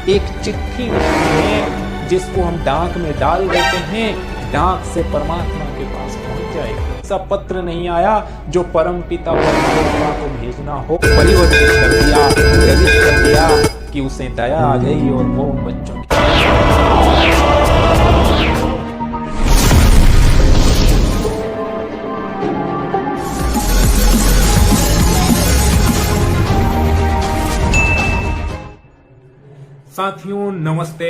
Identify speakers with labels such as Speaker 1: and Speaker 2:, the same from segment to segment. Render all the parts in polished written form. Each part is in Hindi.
Speaker 1: एक चिट्ठी लिखते हैं जिसको हम डाक में डाल देते हैं, डाक से परमात्मा के पास पहुंच जाएगा। ऐसा पत्र नहीं आया जो परम पिता परमात्मा को भेजना हो। परिवर्तित कर दिया, प्रेरित कर दिया कि उसे दया आ गई और वो उन बच्चों की साथियों नमस्ते।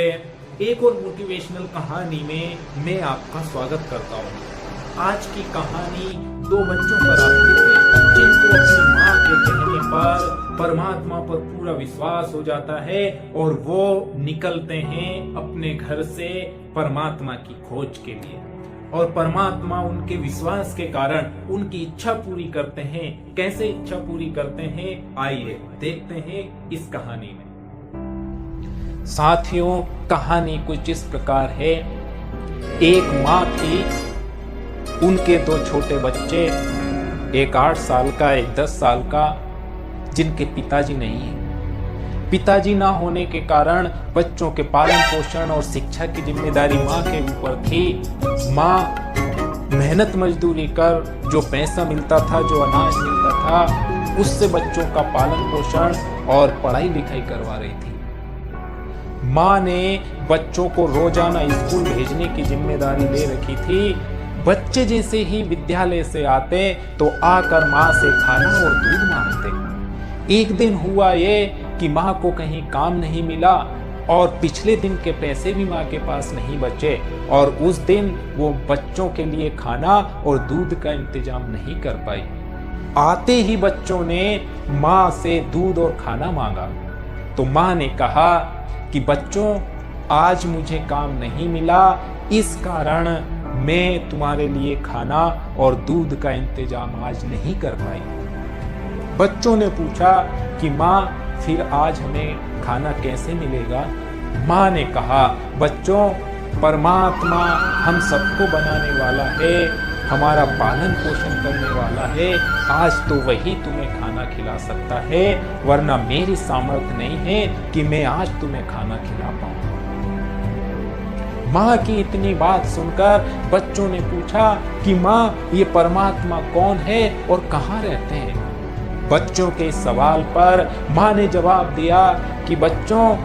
Speaker 1: एक और मोटिवेशनल कहानी में मैं आपका स्वागत करता हूँ। आज की कहानी दो बच्चों पर आधारित है जिनको अपनी माँ के कहने पर परमात्मा पर पूरा विश्वास हो जाता है और वो निकलते हैं अपने घर से परमात्मा की खोज के लिए, और परमात्मा उनके विश्वास के कारण उनकी इच्छा पूरी करते हैं। कैसे इच्छा पूरी करते हैं, आइए देखते हैं इस कहानी में। साथियों कहानी कुछ इस प्रकार है। एक माँ थी, उनके दो छोटे बच्चे, एक 8 साल का एक 10 साल का, जिनके पिताजी नहीं है। पिताजी ना होने के कारण बच्चों के पालन पोषण और शिक्षा की जिम्मेदारी माँ के ऊपर थी। माँ मेहनत मजदूरी कर जो पैसा मिलता था, जो अनाज मिलता था, उससे बच्चों का पालन पोषण और पढ़ाई लिखाई करवा रही थी। माँ ने बच्चों को रोजाना स्कूल भेजने की जिम्मेदारी ले रखी थी। बच्चे जैसे ही विद्यालय से आते तो आकर माँ से खाना और दूध मांगते। एक दिन हुआ ये कि माँ को कहीं काम नहीं मिला और पिछले दिन के पैसे भी माँ के पास नहीं बचे, और उस दिन वो बच्चों के लिए खाना और दूध का इंतजाम नहीं कर पाई। आते ही बच्चों ने माँ से दूध और खाना मांगा तो माँ ने कहा कि बच्चों, आज मुझे काम नहीं मिला, इस कारण मैं तुम्हारे लिए खाना और दूध का इंतजाम आज नहीं कर पाई। बच्चों ने पूछा कि माँ फिर आज हमें खाना कैसे मिलेगा। माँ ने कहा, बच्चों, परमात्मा हम सबको बनाने वाला है, हमारा पालन पोषण करने वाला है, आज तो वही तुम्हें खाना खिला सकता है, वरना मेरी सामर्थ्य नहीं है कि मैं आज तुम्हें खाना खिला पाऊं। माँ की इतनी बात सुनकर बच्चों ने पूछा कि माँ, ये परमात्मा कौन है और कहाँ रहते हैं। बच्चों के सवाल पर माँ ने जवाब दिया कि बच्चों,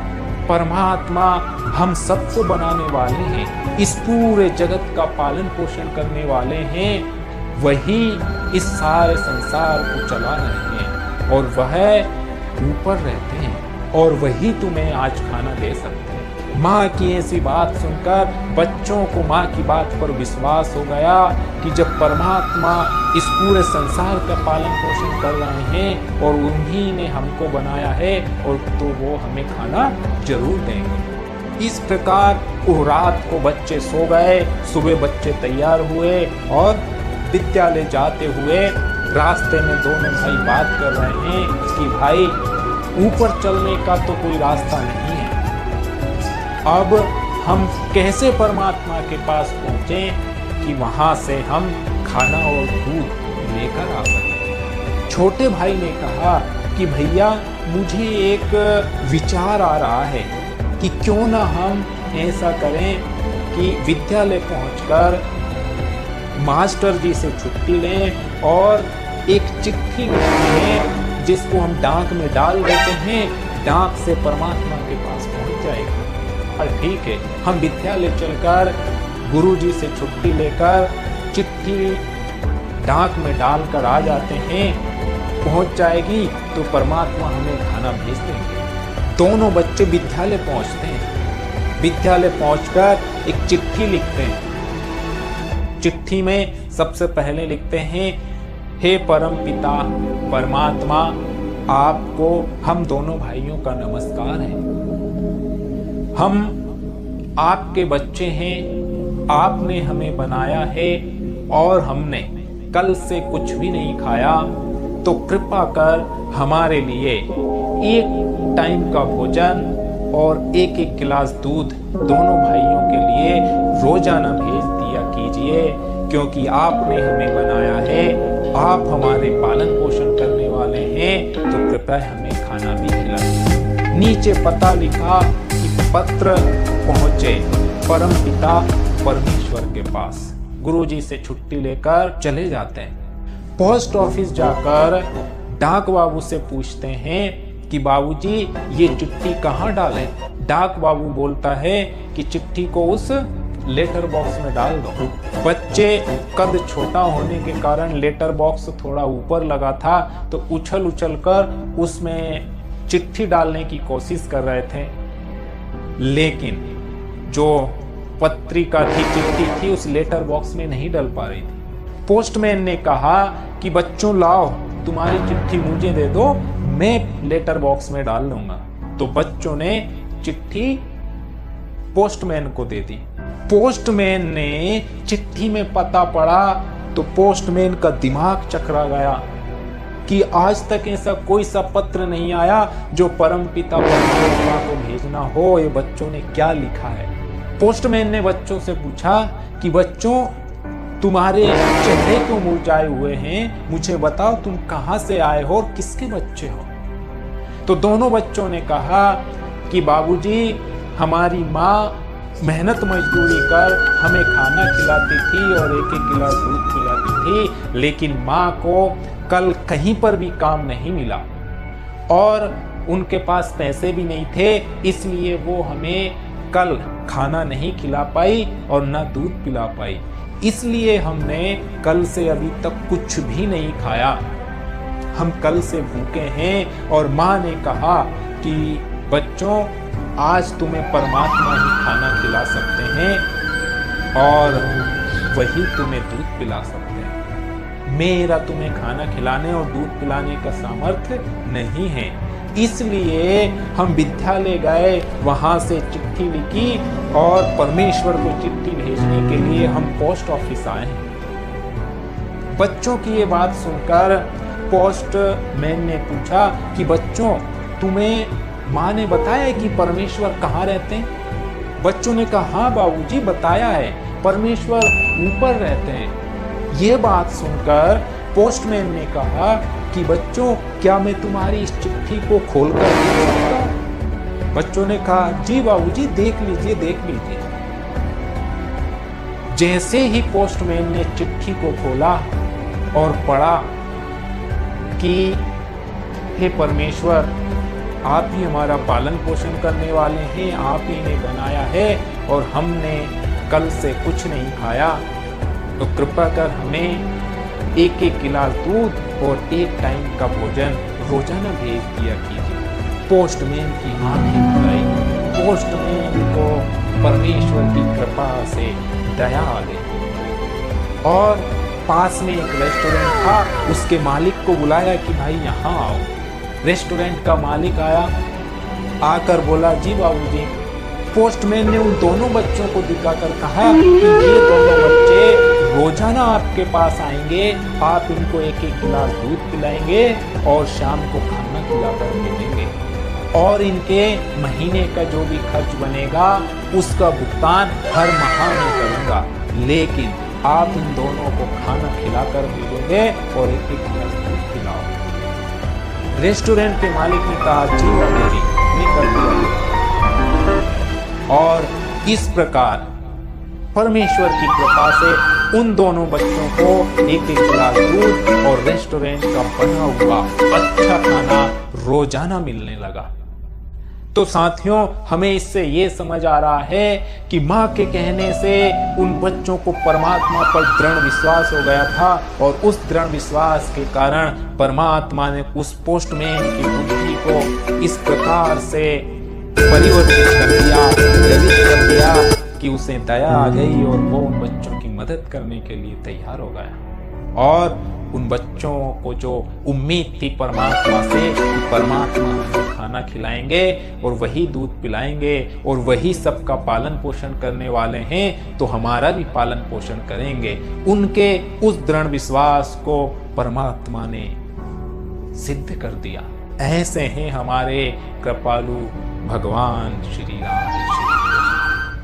Speaker 1: परमात्मा हम सबको बनाने वाले हैं, इस पूरे जगत का पालन पोषण करने वाले हैं, वही इस सारे संसार को चला रहे हैं और वह ऊपर रहते हैं और वही तुम्हें आज खाना दे सकते हैं। माँ की ऐसी बात सुनकर बच्चों को माँ की बात पर विश्वास हो गया कि जब परमात्मा इस पूरे संसार का पालन पोषण कर रहे हैं और उन्हीं ने हमको बनाया है, और तो वो हमें खाना जरूर देंगे। इस प्रकार वो रात को बच्चे सो गए। सुबह बच्चे तैयार हुए और विद्यालय जाते हुए रास्ते में दोनों भाई बात कर रहे हैं कि भाई, ऊपर चलने का तो कोई रास्ता नहीं है, अब हम कैसे परमात्मा के पास पहुंचे कि वहां से हम खाना और दूध लेकर आ सकें। छोटे भाई ने कहा कि भैया, मुझे एक विचार आ रहा है कि क्यों ना हम ऐसा करें कि विद्यालय पहुंचकर मास्टर जी से छुट्टी लें और एक चिट्ठी लिखें जिसको हम डाक में डाल देते हैं, डाक से परमात्मा के पास पहुंच जाएगा। और ठीक है, हम विद्यालय चलकर गुरुजी से छुट्टी लेकर चिट्ठी डाक में डालकर आ जाते हैं, पहुंच जाएगी तो परमात्मा हमें खाना भेज देंगे। दोनों बच्चे विद्यालय पहुंचते हैं। विद्यालय पहुंचकर एक चिट्ठी लिखते हैं। चिट्ठी में सबसे पहले लिखते हैं, हे परम पिता परमात्मा, आपको हम दोनों भाइयों का नमस्कार है। हम आपके बच्चे हैं, आपने हमें बनाया है और हमने कल से कुछ भी नहीं खाया, तो कृपा कर हमारे लिए एक टाइम का भोजन और एक एक गिलास दूध दोनों भाइयों के लिए रोजाना भेज दिया कीजिए, क्योंकि आपने हमें बनाया है, आप हमारे पालन पोषण करने वाले हैं, तो कृपया हमें खाना भी खिलाइए। नीचे पता लिखा कि पत्र पहुंचे परमपिता परमेश्वर के पास। गुरुजी से छुट्टी लेकर चले जाते हैं। पोस्ट ऑफिस जाकर डाक बाबू से पूछते हैं कि बाबूजी ये चिट्ठी कहाँ डालें। डाक बाबू बोलता है कि चिट्ठी को उस लेटर बॉक्स में डाल दो। बच्चे कद छोटा होने के कारण लेटर बॉक्स थोड़ा ऊपर लगा था, तो उछल उछल कर उसमें चिट्ठी डालने की कोशिश कर रहे थे, लेकिन जो पत्रिका थी, चिट्ठी थी, उस लेटर बॉक्स में नहीं डल पा रही थी। पोस्टमैन ने कहा कि बच्चों लाओ, तुम्हारी चिट्ठी मुझे दे दो, मैं लेटर बॉक्स में डाल दूंगा। तो बच्चों ने चिट्ठी पोस्टमैन को दे दी। पोस्टमैन ने चिट्ठी में पता पढ़ा तो पोस्टमैन का दिमाग चकरा गया कि आज तक ऐसा कोई सा पत्र नहीं आया जो परमपिता परमात्मा को भेजना हो। ये बच्चों ने क्या लिखा है। पोस्टमैन ने बच्चों से पूछा कि बच्चों तुम्हारे चेहरे क्यों मुरझाए हुए हैं, मुझे बताओ तुम कहां से आए हो और किसके बच्चे हो। तो दोनों बच्चों ने कहा कि बाबूजी हमारी माँ मेहनत मजदूरी कर हमें खाना खिलाती थी और एक एक गिलास दूध पिलाती थी, लेकिन माँ को कल कहीं पर भी काम नहीं मिला और उनके पास पैसे भी नहीं थे, इसलिए वो हमें कल खाना नहीं खिला पाई और ना दूध पिला पाई। इसलिए हमने कल से अभी तक कुछ भी नहीं खाया, हम कल से भूखे हैं। और माँ ने कहा कि बच्चों आज तुम्हें परमात्मा ही खाना खिला सकते हैं और वही तुम्हें दूध पिला सकते हैं। मेरा तुम्हें खाना खिलाने और दूध पिलाने का सामर्थ्य नहीं है, इसलिए हम विद्यालय गए, वहां से चिट्ठी लिखी और परमेश्वर को चिट्ठी भेजने के लिए हम पोस्ट ऑफिस आए हैं। बच्चों की ये बात सुनकर पोस्टमैन ने पूछा कि बच्चों तुम्हें माँ ने बताया है कि परमेश्वर कहाँ रहते हैं। बच्चों ने कहा हाँ बाबूजी बताया है, परमेश्वर ऊपर रहते हैं। ये बात सुनकर पोस्टमैन ने कहा कि बच्चों क्या मैं तुम्हारी इस चिट्ठी को खोलकर देख सकता हूं। बच्चों ने कहा जी बाबूजी देख लीजिए देख लीजिए। जैसे ही पोस्टमैन ने चिट्ठी को खोला और पढ़ा कि हे परमेश्वर आप ही हमारा पालन पोषण करने वाले हैं, आप ही ने बनाया है और हमने कल से कुछ नहीं खाया, तो कृपा कर हमें एक एक गिलास दूध और एक टाइम का भोजन रोजाना भेज दिया कीजिए। पोस्टमैन की आंखें खुल आई। पोस्टमैन को परमेश्वर की कृपा से दया आ गई और पास में एक रेस्टोरेंट था, उसके मालिक को बुलाया कि भाई यहाँ आओ। रेस्टोरेंट का मालिक आया, आकर बोला जी बाबूजी। पोस्टमैन ने उन दोनों बच्चों को दिखाकर कहा कि ये दोनों बच्चे रोजाना आपके पास आएंगे, आप इनको एक एक गिलास दूध पिलाएंगे और शाम को खाना खिलाकर भेजेंगे और इनके महीने का जो भी खर्च बनेगा उसका भुगतान हर माह में करूंगा, लेकिन आप इन दोनों को खाना खिलाकर भेजोगे और एक एक गिलास दूध पिलाओ। रेस्टोरेंट के मालिक ने कहा जी बाबूजी मैं कर दिया। और इस प्रकार परमेश्वर की कृपा से उन दोनों बच्चों को एक एक गिलास दूध और रेस्टोरेंट का बना हुआ अच्छा खाना रोजाना मिलने लगा। तो साथियों हमें इससे ये समझ आ रहा है कि माँ के कहने से उन बच्चों को परमात्मा पर दृढ़ विश्वास हो गया था और उस दृढ़ विश्वास के कारण परमात्मा ने उस पोस्टमैन की बुद्धि को इस प्रकार से परिवर्तित कर दिया, प्रेरित कर दिया कि उसे दया आ गई और वो उन बच्चों की मदद करने के लिए तैयार हो गया। और उन बच्चों को जो उम्मीद थी परमात्मा से कि परमात्मा उनको खाना खिलाएंगे और वही दूध पिलाएंगे और वही सबका पालन पोषण करने वाले हैं, तो हमारा भी पालन पोषण करेंगे, उनके उस दृढ़ विश्वास को परमात्मा ने सिद्ध कर दिया। ऐसे हैं हमारे कृपालु भगवान श्री राम।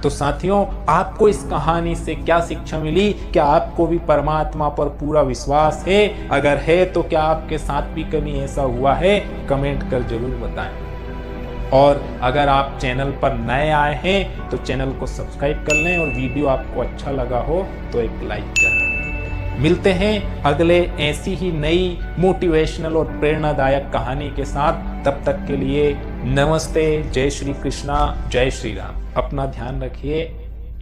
Speaker 1: तो साथियों आपको इस कहानी से क्या शिक्षा मिली? क्या आपको भी परमात्मा पर पूरा विश्वास है? अगर है तो क्या आपके साथ भी कभी ऐसा हुआ है? कमेंट कर जरूर बताएं। और अगर आप चैनल पर नए आए हैं तो चैनल को सब्सक्राइब कर लें और वीडियो आपको अच्छा लगा हो तो एक लाइक करें। मिलते हैं अगले ऐसी ही नई मोटिवेशनल और प्रेरणादायक कहानी के साथ। तब तक के लिए नमस्ते, जय श्री कृष्णा, जय श्री राम। अपना ध्यान रखिए।